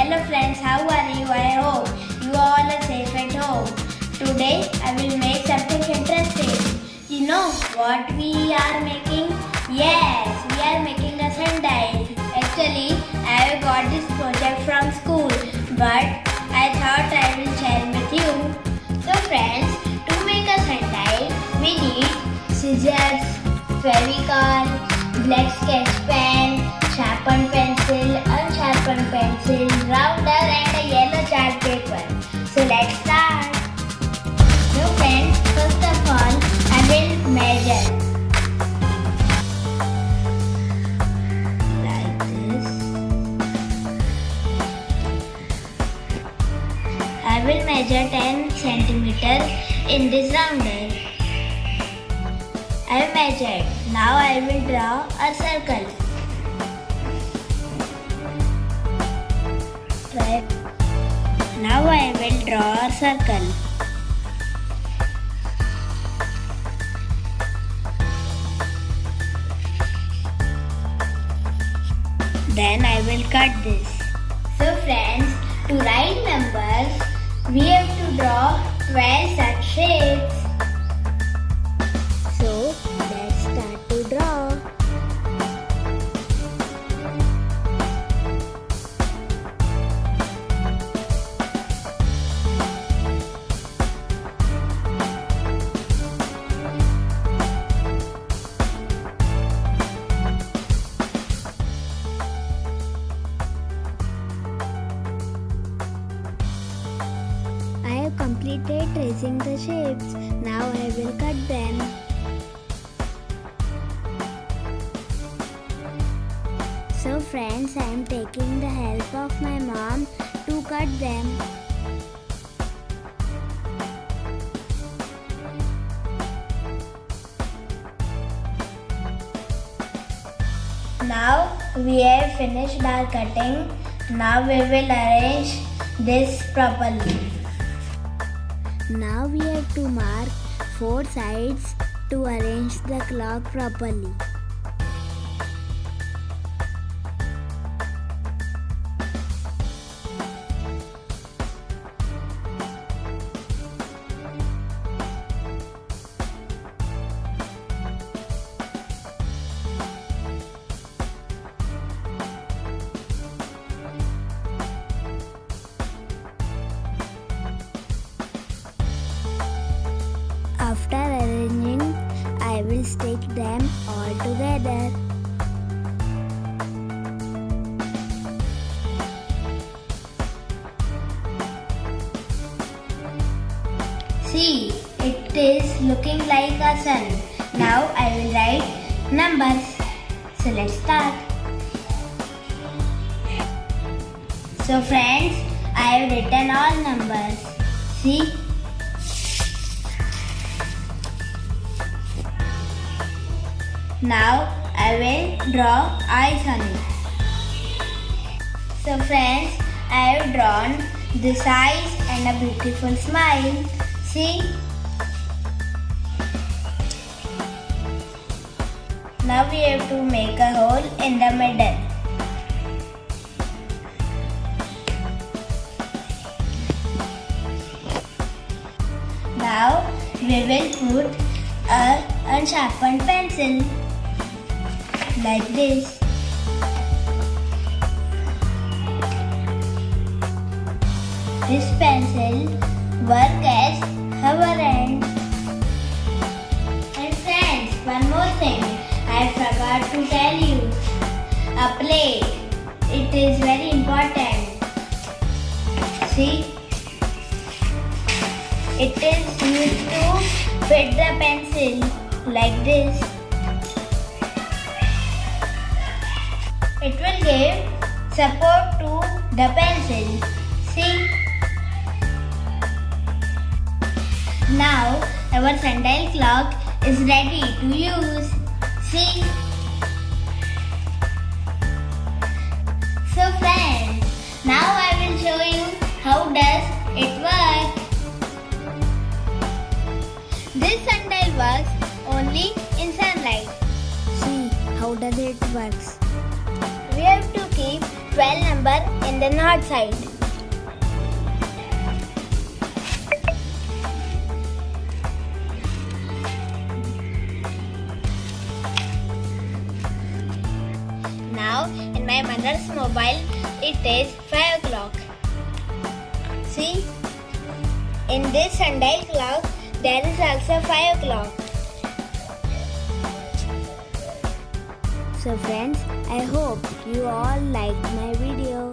Hello friends, how are you? I hope you all are safe at home. Today I will make something interesting. You know what we are making? Yes, we are making a sundial. Actually, I have got this project from school, but I thought I will share with you. So friends, to make a sundial, we need scissors, fevicol, black sketch pen, sharpened pencil, unsharpened pencil, rounder and a yellow chart paper. So let's start. So friends, first of all, I will measure. Like this. I will measure 10 centimeter in this rounder. I have measured. Now I will draw a circle. Now I will draw a circle. Then I will cut this. So friends, to write numbers, we have to draw 12 such shapes. So let's start to draw. I have completed tracing the shapes. Now I will cut them. So friends, I am taking the help of my mom to cut them. Now we have finished our cutting. Now we will arrange this properly. Now we have to mark 4 sides to arrange the clock properly. After arranging, I will stick them all together. See, it is looking like a sun. Now I will write numbers. So let's start. So friends, I have written all numbers. See? Now I will draw eyes on it. So friends, I have drawn this eyes and a beautiful smile. See? Now we have to make a hole in the middle. Now we will put a unsharpened pencil. Like this. This pencil works as hover end. And friends, one more thing I forgot to tell you. A plate. It is very important. See? It is used to fit the pencil like this. It will give support to the pencil. See? Now our sundial clock is ready to use. See? So friends, now I will show you how does it work. This sundial works only in sunlight. See how does it works. We have to keep 12 number in the north side. Now in my mother's mobile it is 5 o'clock. See, in this sundial clock there is also 5 o'clock. So friends, I hope you all liked my video.